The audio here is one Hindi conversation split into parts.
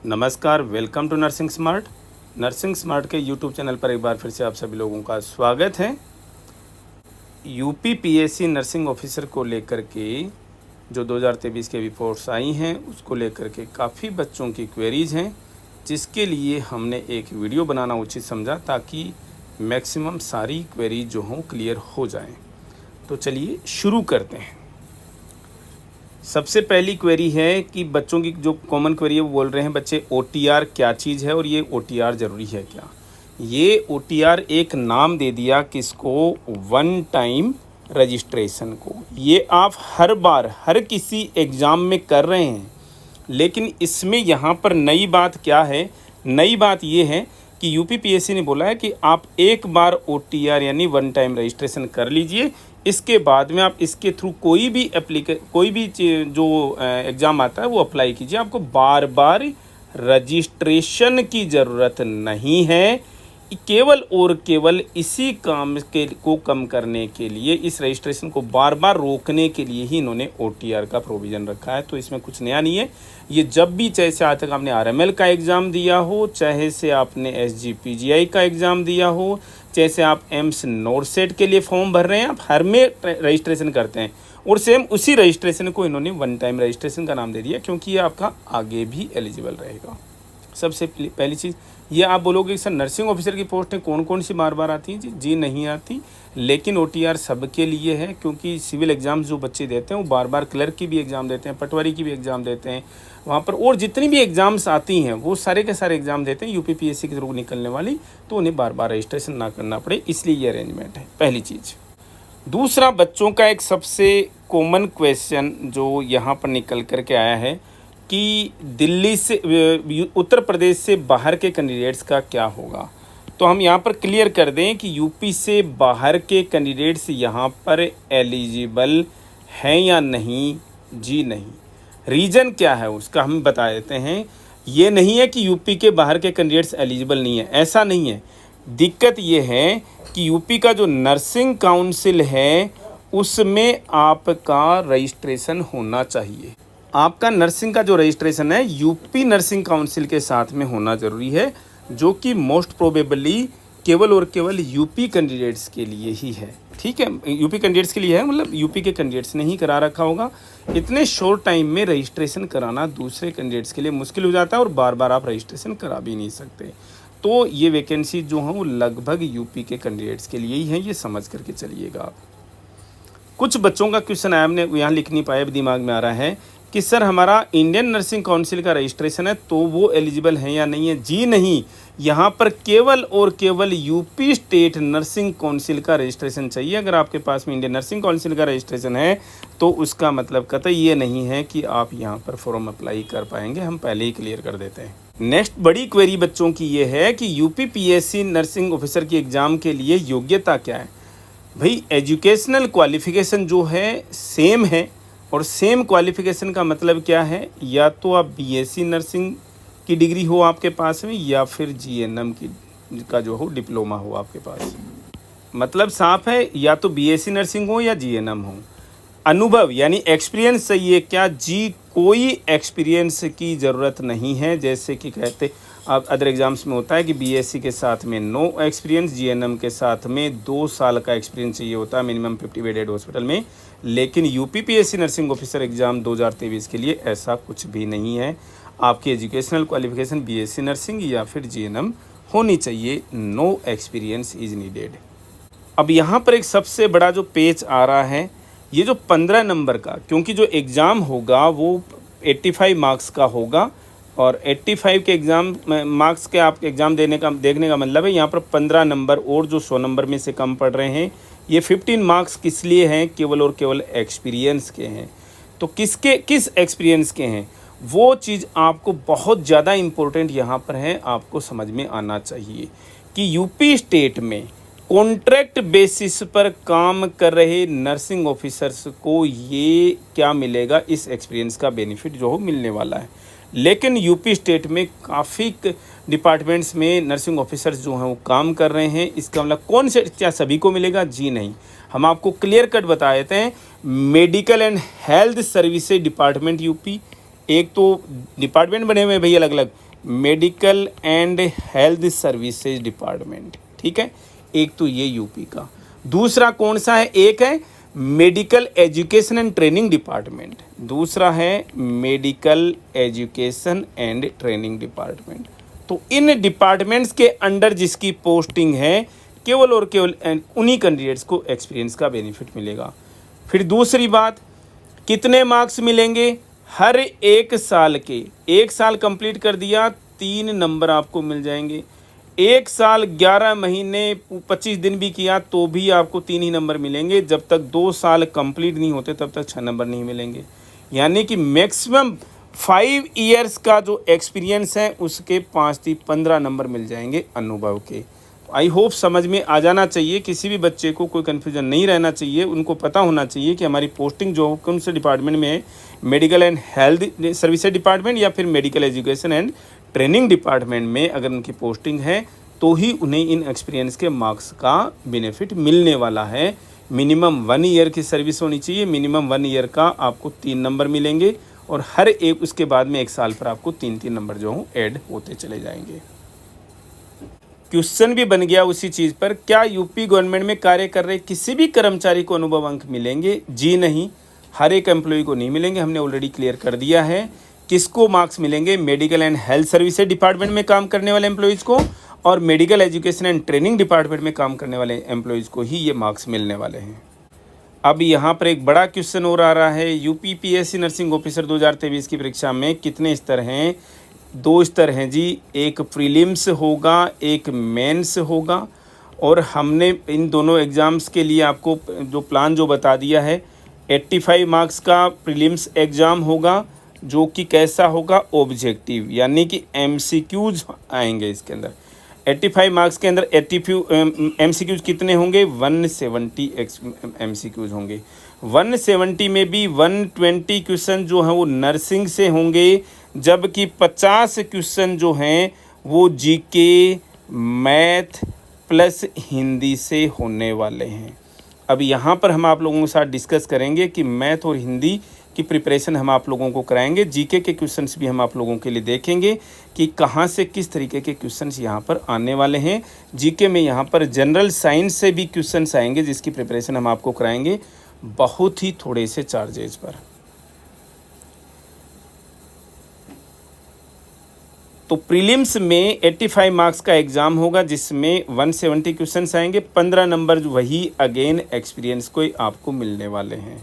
नमस्कार, welcome to nursing smart. Nursing smart के यूट्यूब चैनल पर एक बार फिर से आप सभी लोगों का स्वागत है। यूपी पीएससी नर्सिंग ऑफिसर को लेकर के जो 2023 के रिपोर्ट्स आई हैं उसको लेकर के काफ़ी बच्चों की क्वेरीज हैं, जिसके लिए हमने एक वीडियो बनाना उचित समझा ताकि मैक्सिमम सारी क्वेरीज जो हों क्लियर हो जाएं। तो चलिए शुरू करते हैं। सबसे पहली क्वेरी है कि बच्चों की जो कॉमन क्वेरी है वो बोल रहे हैं बच्चे OTR क्या चीज़ है और ये OTR ज़रूरी है क्या। ये OTR एक नाम दे दिया किसको, वन टाइम रजिस्ट्रेशन को। ये आप हर बार हर किसी एग्ज़ाम में कर रहे हैं, लेकिन इसमें यहाँ पर नई बात क्या है, नई बात ये है कि यूपी पीएससी ने बोला है कि आप एक बार OTR यानी वन टाइम रजिस्ट्रेशन कर लीजिए, इसके बाद में आप इसके थ्रू कोई भी जो एग्ज़ाम आता है वो अप्लाई कीजिए। आपको बार बार रजिस्ट्रेशन की ज़रूरत नहीं है। केवल और केवल इसी काम को कम करने के लिए, इस रजिस्ट्रेशन को बार बार रोकने के लिए ही इन्होंने OTR का प्रोविज़न रखा है। तो इसमें कुछ नया नहीं है। ये जब भी, चाहे से आज तक आपने RML का एग्ज़ाम दिया हो, चाहे से आपने SGPGI का एग्ज़ाम दिया हो, जैसे आप एम्स नोरसेट के लिए फॉर्म भर रहे हैं, आप हर में रजिस्ट्रेशन करते हैं और सेम उसी रजिस्ट्रेशन को इन्होंने वन टाइम रजिस्ट्रेशन का नाम दे दिया, क्योंकि ये आपका आगे भी एलिजिबल रहेगा। सबसे पहली चीज़ ये आप बोलोगे कि सर नर्सिंग ऑफिसर की पोस्टें कौन कौन सी बार बार आती हैं? जी नहीं आती, लेकिन OTR सबके लिए है, क्योंकि सिविल एग्ज़ाम्स जो बच्चे देते हैं वो बार बार क्लर्क की भी एग्ज़ाम देते हैं, पटवारी की भी एग्ज़ाम देते हैं वहाँ पर, और जितनी भी एग्ज़ाम्स आती हैं वो सारे के सारे एग्ज़ाम देते हैं यूपी पीएससी के थ्रू निकलने वाली, तो उन्हें बार बार रजिस्ट्रेशन ना करना पड़े, इसलिए ये अरेंजमेंट है, पहली चीज़। दूसरा, बच्चों का एक सबसे कॉमन क्वेश्चन जो यहाँ पर निकल कर के आया है कि दिल्ली से, उत्तर प्रदेश से बाहर के कैंडिडेट्स का क्या होगा। तो हम यहाँ पर क्लियर कर दें कि यूपी से बाहर के कैंडिडेट्स यहाँ पर एलिजिबल हैं या नहीं? जी नहीं। रीज़न क्या है उसका हम बता देते हैं। ये नहीं है कि यूपी के बाहर के कैंडिडेट्स एलिजिबल नहीं है, ऐसा नहीं है। दिक्कत ये है कि यूपी का जो नर्सिंग काउंसिल है उसमें आपका रजिस्ट्रेशन होना चाहिए। आपका नर्सिंग का जो रजिस्ट्रेशन है यूपी नर्सिंग काउंसिल के साथ में होना ज़रूरी है, जो कि मोस्ट प्रोबेबली केवल और केवल यूपी कैंडिडेट्स के लिए ही है। ठीक है, यूपी कैंडिडेट्स के लिए है, मतलब यूपी के कैंडिडेट्स ने ही करा रखा होगा। इतने शॉर्ट टाइम में रजिस्ट्रेशन कराना दूसरे कैंडिडेट्स के लिए मुश्किल हो जाता है और बार बार आप रजिस्ट्रेशन करा भी नहीं सकते। तो ये वैकेंसी जो हैं वो लगभग यूपी के कैंडिडेट्स के लिए ही हैं, ये समझ करके चलिएगा आप। कुछ बच्चों का क्वेश्चन आया, हमने यहाँ लिख नहीं पाया, दिमाग में आ रहा है कि सर हमारा इंडियन नर्सिंग काउंसिल का रजिस्ट्रेशन है तो वो एलिजिबल है या नहीं है? जी नहीं, यहाँ पर केवल और केवल यूपी स्टेट नर्सिंग काउंसिल का रजिस्ट्रेशन चाहिए। अगर आपके पास में इंडियन नर्सिंग काउंसिल का रजिस्ट्रेशन है तो उसका मतलब कतई ये नहीं है कि आप यहाँ पर फॉर्म अप्लाई कर पाएंगे, हम पहले ही क्लियर कर देते हैं। नेक्स्ट बड़ी क्वेरी बच्चों की ये है कि यूपी पीएससी नर्सिंग ऑफिसर की एग्ज़ाम के लिए योग्यता क्या है? भाई एजुकेशनल क्वालिफ़िकेशन जो है सेम है, और सेम क्वालिफ़िकेशन का मतलब क्या है, या तो आप BSc नर्सिंग की डिग्री हो आपके पास में, या फिर GNM की का जो हो डिप्लोमा हो आपके पास। मतलब साफ है, या तो BSc नर्सिंग हो या GNM हो। अनुभव यानी एक्सपीरियंस चाहिए क्या? जी, कोई एक्सपीरियंस की ज़रूरत नहीं है। जैसे कि कहते अब अदर एग्ज़ाम्स में होता है कि BSc के साथ में नो एक्सपीरियंस, GNM के साथ में 2 साल का एक्सपीरियंस चाहिए होता है मिनिमम 50 बेडेड हॉस्पिटल में। लेकिन UP PSC nursing officer exam 2023 के लिए ऐसा कुछ भी नहीं है। आपकी एजुकेशनल क्वालिफिकेशन BSc नर्सिंग या फिर GNM होनी चाहिए। No experience is needed. अब यहाँ पर एक सबसे बड़ा जो पेच आ रहा है, ये जो 15 नंबर का, क्योंकि जो एग्ज़ाम होगा वो 85 मार्क्स का होगा, और 85 के एग्ज़ाम मार्क्स के आप एग्ज़ाम देखने का मतलब है यहाँ पर 15 नंबर और जो 100 नंबर में से कम पड़ रहे हैं, ये 15 मार्क्स किस लिए हैं? केवल और केवल एक्सपीरियंस के हैं। तो किस एक्सपीरियंस के हैं वो चीज़ आपको बहुत ज़्यादा इम्पोर्टेंट यहाँ पर है, आपको समझ में आना चाहिए कि यूपी स्टेट में कॉन्ट्रैक्ट बेसिस पर काम कर रहे नर्सिंग ऑफिसर्स को ये क्या मिलेगा, इस एक्सपीरियंस का बेनिफिट जो हो मिलने वाला है। लेकिन यूपी स्टेट में काफ़ी डिपार्टमेंट्स में नर्सिंग ऑफिसर्स जो हैं वो काम कर रहे हैं। इसका मतलब कौन से, क्या सभी को मिलेगा? जी नहीं, हम आपको क्लियर कट बता देते हैं। Medical and health services department UP, एक तो डिपार्टमेंट बने हुए हैं भाई अलग अलग, medical and health services department, ठीक है, एक तो ये यूपी का। दूसरा कौन सा है, एक है medical education and training department, दूसरा है medical education and training department. तो इन डिपार्टमेंट्स के अंडर जिसकी पोस्टिंग है केवल और केवल उन्हीं कैंडिडेट्स को एक्सपीरियंस का बेनिफिट मिलेगा। फिर दूसरी बात, कितने मार्क्स मिलेंगे, हर एक साल के, एक साल कंप्लीट कर दिया 3 नंबर आपको मिल जाएंगे, एक साल 11 महीने 25 दिन भी किया तो भी आपको 3 ही नंबर मिलेंगे, जब तक 2 साल कंप्लीट नहीं होते तब तक 6 नंबर नहीं मिलेंगे। यानी कि मैक्सिमम 5 ईयर्स का जो एक्सपीरियंस है उसके 5-15 नंबर मिल जाएंगे अनुभव के। आई होप समझ में आ जाना चाहिए, किसी भी बच्चे को कोई कन्फ्यूजन नहीं रहना चाहिए, उनको पता होना चाहिए कि हमारी पोस्टिंग जो कौन से डिपार्टमेंट में है, medical and health services department या फिर medical education and training department में अगर उनकी पोस्टिंग है तो ही उन्हें इन एक्सपीरियंस के मार्क्स का बेनिफिट मिलने वाला है। मिनिमम 1 ईयर की सर्विस होनी चाहिए, मिनिमम 1 ईयर का आपको 3 नंबर मिलेंगे और हर एक उसके बाद में 1 साल पर आपको 3-3 नंबर जो हों ऐड होते चले जाएंगे। क्वेश्चन भी बन गया उसी चीज़ पर, क्या यूपी गवर्नमेंट में कार्य कर रहे किसी भी कर्मचारी को अनुभव अंक मिलेंगे? जी नहीं, हर एक एम्प्लॉय को नहीं मिलेंगे, हमने ऑलरेडी क्लियर कर दिया है। किसको मार्क्स मिलेंगे? Medical and health services department में काम करने वाले एम्प्लॉयज़ को और medical education and training department में काम करने वाले एम्प्लॉयज़ को ही ये मार्क्स मिलने वाले हैं। अब यहाँ पर एक बड़ा क्वेश्चन और आ रहा है, यूपी पीएससी नर्सिंग ऑफिसर 2023 की परीक्षा में कितने स्तर हैं? 2 स्तर हैं जी, एक प्रीलिम्स होगा, एक मेंस होगा। और हमने इन दोनों एग्ज़ाम्स के लिए आपको जो प्लान जो बता दिया है, 85 मार्क्स का प्रीलिम्स एग्ज़ाम होगा जो कि कैसा होगा, ऑब्जेक्टिव, यानी कि एमसीक्यूज आएंगे इसके अंदर। 85 मार्क्स के अंदर एमसीक्यूज कितने होंगे? 170 एमसीक्यूज होंगे। 170 में भी 120 क्वेश्चन जो हैं वो नर्सिंग से होंगे, जबकि 50 क्वेश्चन जो हैं वो जीके, मैथ प्लस हिंदी से होने वाले हैं। अब यहाँ पर हम आप लोगों के साथ डिस्कस करेंगे कि मैथ और हिंदी की प्रिपरेशन हम आप लोगों को कराएंगे, जीके के क्वेश्चंस भी हम आप लोगों के लिए देखेंगे कि कहाँ से किस तरीके के क्वेश्चंस यहाँ पर आने वाले हैं। जीके में यहाँ पर जनरल साइंस से भी क्वेश्चंस आएंगे जिसकी प्रिपरेशन हम आपको कराएंगे बहुत ही थोड़े से चार्जेस पर। तो प्रीलिम्स में 85 मार्क्स का एग्ज़ाम होगा जिसमें 170 क्वेश्चंस आएंगे, 15 नंबर वही अगेन एक्सपीरियंस को आपको मिलने वाले हैं।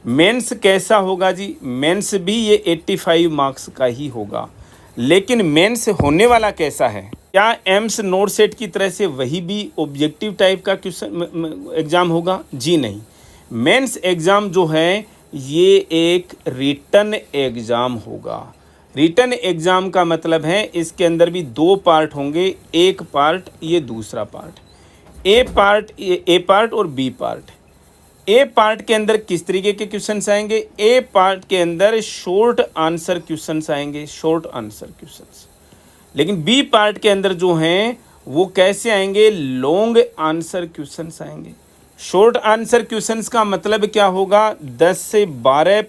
मेंस कैसा होगा जी? मेंस भी ये 85 मार्क्स का ही होगा, लेकिन मेंस होने वाला कैसा है? क्या एम्स नोट सेट की तरह से वही भी ऑब्जेक्टिव टाइप का क्वेश्चन एग्ज़ाम होगा? जी नहीं, मेंस एग्ज़ाम जो है ये एक रिटन एग्ज़ाम होगा। रिटन एग्ज़ाम का मतलब है इसके अंदर भी 2 पार्ट होंगे, एक पार्ट ये दूसरा पार्ट। ए पार्ट और बी पार्ट। ए पार्ट के अंदर किस तरीके के क्वेश्चंस आएंगे? ए पार्ट के अंदर शॉर्ट आंसर क्वेश्चंस आएंगे, शॉर्ट आंसर क्वेश्चंस। लेकिन बी पार्ट के अंदर जो हैं वो कैसे आएंगे? लॉन्ग आंसर क्वेश्चंस आएंगे। शॉर्ट आंसर क्वेश्चंस का मतलब क्या होगा? 10 से 12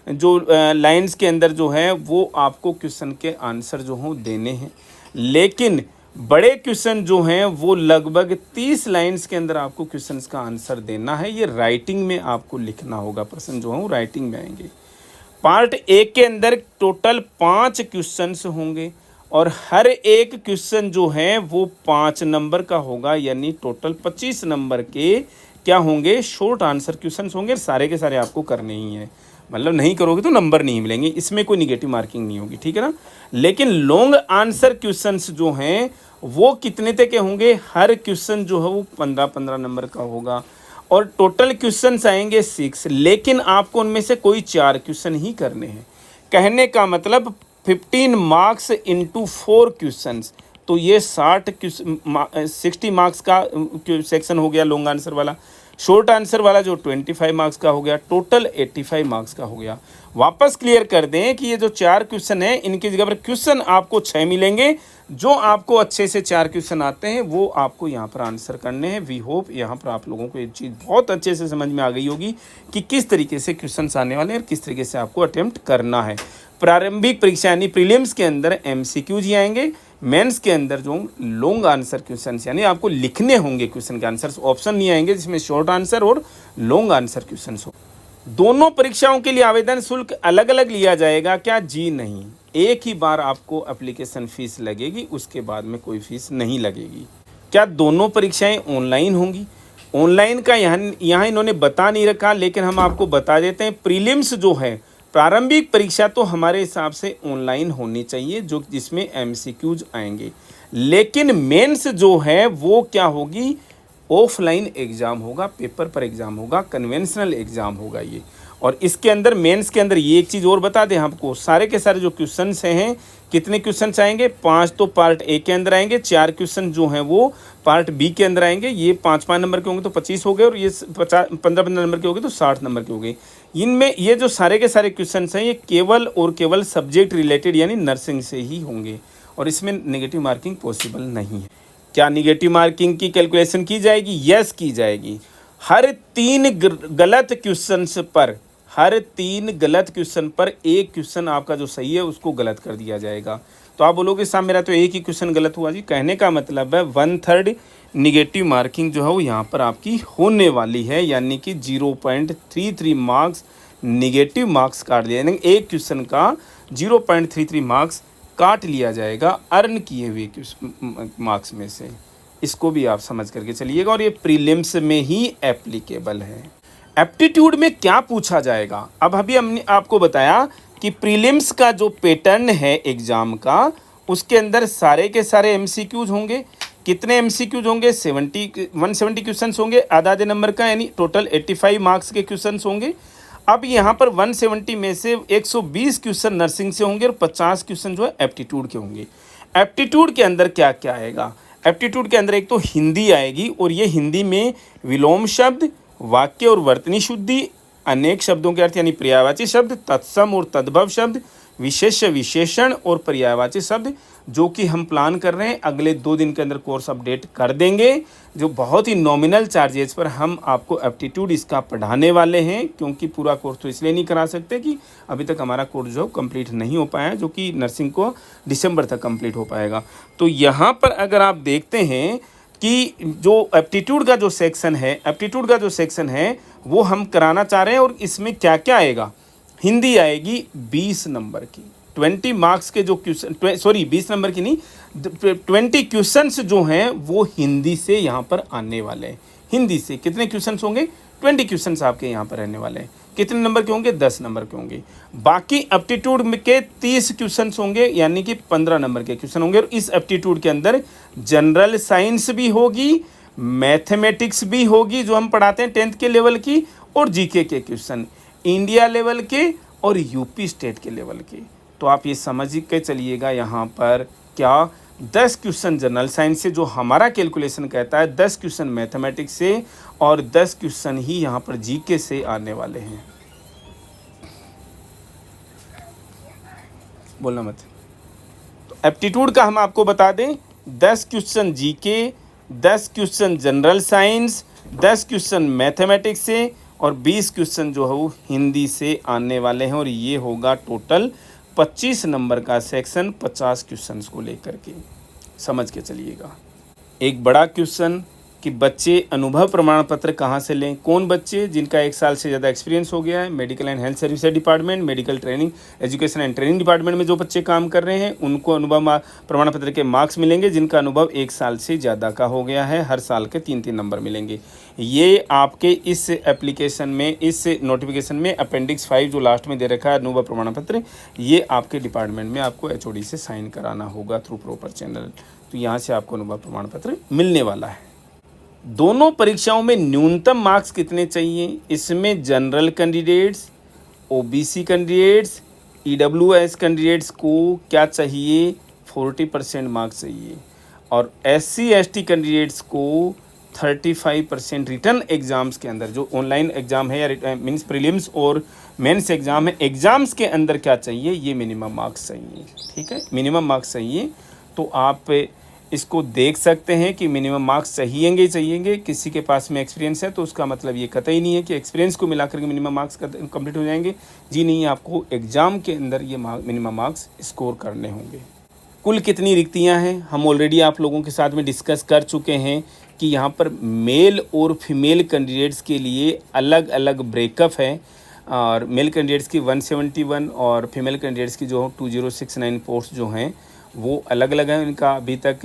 जो लाइंस के अंदर जो है वो आपको क्वेश्चन के आंसर जो हों देने हैं, लेकिन बड़े क्वेश्चन जो हैं वो लगभग 30 लाइंस के अंदर आपको क्वेश्चंस का आंसर देना है। ये राइटिंग में आपको लिखना होगा, प्रश्न जो हैं वो राइटिंग में आएंगे। पार्ट ए के अंदर टोटल 5 क्वेश्चंस होंगे और हर एक क्वेश्चन जो है वो 5 नंबर का होगा, यानी टोटल 25 नंबर के क्या होंगे? शॉर्ट आंसर क्वेश्चंस होंगे। सारे के सारे आपको करने ही हैं, मतलब नहीं करोगे तो नंबर नहीं मिलेंगे, इसमें कोई निगेटिव मार्किंग नहीं होगी, ठीक है ना। लेकिन लॉन्ग आंसर क्वेश्चंस जो हैं वो कितने तक के होंगे? हर क्वेश्चन जो है वो 15-15 नंबर का होगा और टोटल क्वेश्चंस आएंगे 6, लेकिन आपको उनमें से कोई 4 क्वेश्चन ही करने हैं। कहने का मतलब 15 मार्क्स इंटू 4 क्वेश्चंस, तो ये 60 मार्क्स का सेक्शन हो गया लॉन्ग आंसर वाला। शॉर्ट आंसर वाला जो 25 मार्क्स का हो गया, टोटल 85 मार्क्स का हो गया। वापस क्लियर कर दें कि ये जो 4 क्वेश्चन हैं इनकी जगह पर क्वेश्चन आपको 6 मिलेंगे। जो आपको अच्छे से 4 क्वेश्चन आते हैं वो आपको यहाँ पर आंसर करने हैं। वी होप यहाँ पर आप लोगों को एक चीज़ बहुत अच्छे से समझ में आ गई होगी कि किस तरीके से क्वेश्चन आने वाले हैं और किस तरीके से आपको अटेम्प्ट करना है। प्रारंभिक परीक्षा यानी प्रीलिम्स के अंदर एमसीक्यूज ही आएंगे, मेंस के अंदर जो लॉन्ग आंसर क्वेश्चंस यानी आपको लिखने होंगे क्वेश्चन के आंसर्स, ऑप्शन नहीं आएंगे जिसमें शॉर्ट आंसर और लॉन्ग आंसर क्वेश्चंस हो। दोनों परीक्षाओं के लिए आवेदन शुल्क अलग अलग लिया जाएगा क्या? जी नहीं, एक ही बार आपको एप्लीकेशन फीस लगेगी, उसके बाद में कोई फीस नहीं लगेगी। क्या दोनों परीक्षाएं ऑनलाइन होंगी? ऑनलाइन का यहाँ इन्होंने बता नहीं रखा, लेकिन हम आपको बता देते हैं। प्रीलिम्स जो है प्रारंभिक परीक्षा तो हमारे हिसाब से ऑनलाइन होनी चाहिए, जो जिसमें एमसीक्यूज आएंगे, लेकिन मेंस जो है वो क्या होगी? ऑफलाइन एग्ज़ाम होगा, पेपर पर एग्ज़ाम होगा, कन्वेंशनल एग्ज़ाम होगा ये। और इसके अंदर मेंस के अंदर ये एक चीज़ और बता दें आपको, सारे के सारे जो क्वेश्चंस हैं, कितने क्वेश्चंस आएंगे? 5 तो पार्ट ए के अंदर आएंगे, 4 क्वेश्चन जो हैं वो पार्ट बी के अंदर आएंगे। ये 5-5 नंबर के होंगे तो 25 हो गए, और ये 15-15 नंबर के हो गए तो 60 नंबर के हो गए। इनमें ये जो सारे के सारे क्वेश्चंस हैं ये केवल और केवल सब्जेक्ट रिलेटेड यानी नर्सिंग से ही होंगे, और इसमें नेगेटिव मार्किंग पॉसिबल नहीं है। क्या नेगेटिव मार्किंग की कैलकुलेशन की जाएगी? यस, की जाएगी। हर 3 गलत क्वेश्चंस पर, हर 3 गलत क्वेश्चन पर एक क्वेश्चन आपका जो सही है उसको गलत कर दिया जाएगा। तो आप बोलोगे साहब मेरा तो एक ही क्वेश्चन गलत हुआ जी। कहने का मतलब है 1/3 निगेटिव मार्किंग जो है वो यहाँ पर आपकी होने वाली है, यानी कि 0.33 मार्क्स निगेटिव मार्क्स काट दिया, यानी एक क्वेश्चन का 0.33 मार्क्स काट लिया जाएगा अर्न किए हुए मार्क्स में से। इसको भी आप समझ करके चलिएगा, और ये प्रीलिम्स में ही एप्लीकेबल है। एप्टीट्यूड में क्या पूछा जाएगा? अब अभी हमने आपको बताया कि प्रीलिम्स का जो पैटर्न है एग्जाम का, उसके अंदर सारे के सारे एमसीक्यूज होंगे। कितने एमसीक्यूज होंगे? 170 क्वेश्चंस होंगे, आधे नंबर का, यानी टोटल 85 मार्क्स के क्वेश्चंस होंगे। अब यहाँ पर 170 में से 120 क्वेश्चन नर्सिंग से होंगे और 50 क्वेश्चन जो है एप्टीट्यूड के होंगे। एप्टीट्यूड के अंदर क्या क्या आएगा? एप्टीट्यूड के अंदर एक तो हिंदी आएगी, और ये हिंदी में विलोम शब्द, वाक्य और वर्तनी शुद्धि, अनेक शब्दों के अर्थ यानी पर्यायवाची शब्द, तत्सम और तद्भव शब्द, विशेष विशेषण और पर्यायवाची शब्द, जो कि हम प्लान कर रहे हैं अगले 2 दिन के अंदर कोर्स अपडेट कर देंगे, जो बहुत ही नॉमिनल चार्जेस पर हम आपको एप्टीट्यूड इसका पढ़ाने वाले हैं। क्योंकि पूरा कोर्स तो इसलिए नहीं करा सकते कि अभी तक हमारा कोर्स जो कंप्लीट नहीं हो पाया है, जो कि नर्सिंग को दिसंबर तक कंप्लीट हो पाएगा। तो यहाँ पर अगर आप देखते हैं कि जो एप्टीट्यूड का जो सेक्शन है वो हम कराना चाह रहे हैं, और इसमें क्या क्या आएगा? हिंदी आएगी 20 नंबर की, 20 मार्क्स के जो क्वेश्चन, 20 नंबर की नहीं, 20 क्वेश्चंस जो हैं वो हिंदी से यहाँ पर आने वाले हैं। हिंदी से कितने क्वेश्चंस होंगे? 20 क्वेश्चंस आपके यहाँ पर रहने वाले हैं। कितने नंबर के होंगे? 10 नंबर के होंगे। बाकी एप्टीट्यूड के 30 क्वेश्चंस होंगे, यानी कि 15 नंबर के क्वेश्चन होंगे। और इस एप्टीट्यूड के अंदर जनरल साइंस भी होगी, मैथमेटिक्स भी होगी जो हम पढ़ाते हैं 10th के लेवल की, और जीके के क्वेश्चन, इंडिया लेवल के और यूपी स्टेट के लेवल के। तो आप ये समझ के चलिएगा यहाँ पर क्या 10 क्वेश्चन जनरल साइंस से जो हमारा कैलकुलेशन कहता है, 10 क्वेश्चन मैथमेटिक्स से, और 10 क्वेश्चन ही यहाँ पर जीके से आने वाले हैं। बोलना मत। तो एप्टीट्यूड का हम आपको बता दें, 10 question GK, 10 question general science, 10 question mathematics से, और 20 क्वेश्चन जो है वो हिंदी से आने वाले हैं। और ये होगा टोटल 25 नंबर का सेक्शन, 50 क्वेश्चंस को लेकर के। समझ के चलिएगा। एक बड़ा क्वेश्चन कि बच्चे अनुभव प्रमाण पत्र कहाँ से लें? कौन बच्चे? जिनका 1 साल से ज़्यादा एक्सपीरियंस हो गया है, medical and health services department, medical training, education and training department में जो बच्चे काम कर रहे हैं, उनको अनुभव प्रमाण पत्र के मार्क्स मिलेंगे। जिनका अनुभव 1 साल से ज़्यादा का हो गया है, हर साल के 3-3 नंबर मिलेंगे। ये आपके इस एप्लीकेशन में, इस नोटिफिकेशन में अपेंडिक्स 5 जो लास्ट में दे रखा है अनुभव प्रमाण पत्र, ये आपके डिपार्टमेंट में आपको HOD से साइन कराना होगा थ्रू प्रॉपर चैनल। तो यहाँ से आपको अनुभव प्रमाण पत्र मिलने वाला है। दोनों परीक्षाओं में न्यूनतम मार्क्स कितने चाहिए? इसमें general candidates, OBC candidates, EWS candidates को क्या चाहिए? 40% मार्क्स चाहिए, और SC ST कैंडिडेट्स को 35% रिटर्न एग्ज़ाम्स के अंदर, जो ऑनलाइन एग्ज़ाम है या मीन्स प्रीलिम्स और मेंस एग्ज़ाम है, एग्ज़ाम्स के अंदर क्या चाहिए? ये मिनिमम मार्क्स चाहिए। ठीक है, मिनिमम मार्क्स चाहिए। तो आप इसको देख सकते हैं कि मिनिमम मार्क्स चाहिएंगे ही चाहिएंगे। किसी के पास में एक्सपीरियंस है तो उसका मतलब ये कतई नहीं है कि एक्सपीरियंस को मिलाकर के मिनिमम मार्क्स कंप्लीट हो जाएंगे। जी नहीं, आपको एग्ज़ाम के अंदर ये मिनिमम मार्क्स स्कोर करने होंगे। कुल कितनी रिक्तियां हैं हम ऑलरेडी आप लोगों के साथ में डिस्कस कर चुके हैं कि यहाँ पर मेल और फीमेल कैंडिडेट्स के लिए अलग अलग ब्रेकअप है, और मेल कैंडिडेट्स की 171 और फीमेल कैंडिडेट्स की जो 2069 पोस्ट जो हैं वो अलग अलग है। इनका अभी तक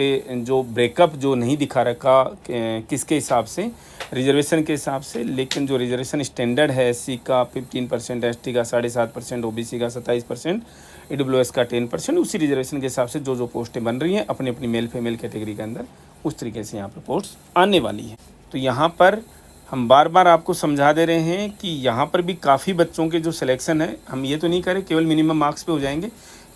जो ब्रेकअप जो नहीं दिखा रखा किसके हिसाब से, रिजर्वेशन के हिसाब से, लेकिन जो रिजर्वेशन स्टैंडर्ड है एससी का 15%, एसटी का 7.5%, ओबीसी का 27%, ईडब्ल्यूएस का 10%, उसी रिजर्वेशन के हिसाब से जो पोस्टें बन रही हैं अपनी अपनी मेल फीमेल कैटेगरी के अंदर उस तरीके से यहाँ पर पोस्ट आने वाली है। तो यहाँ पर हम बार बार आपको समझा दे रहे हैं कि यहाँ पर भी काफ़ी बच्चों के जो सिलेक्शन है, हम ये तो नहीं करें केवल मिनिमम मार्क्स पे हो जाएंगे,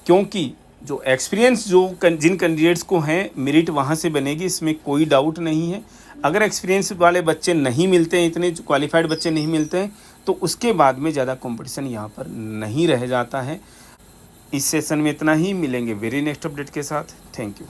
क्योंकि जो एक्सपीरियंस जिन कैंडिडेट्स को हैं मेरिट वहाँ से बनेगी, इसमें कोई डाउट नहीं है। अगर एक्सपीरियंस वाले बच्चे नहीं मिलते हैं, इतने क्वालिफाइड बच्चे नहीं मिलते हैं, तो उसके बाद में ज़्यादा कंपटीशन यहाँ पर नहीं रह जाता है। इस सेशन में इतना ही, मिलेंगे वेरी नेक्स्ट अपडेट के साथ। Thank you.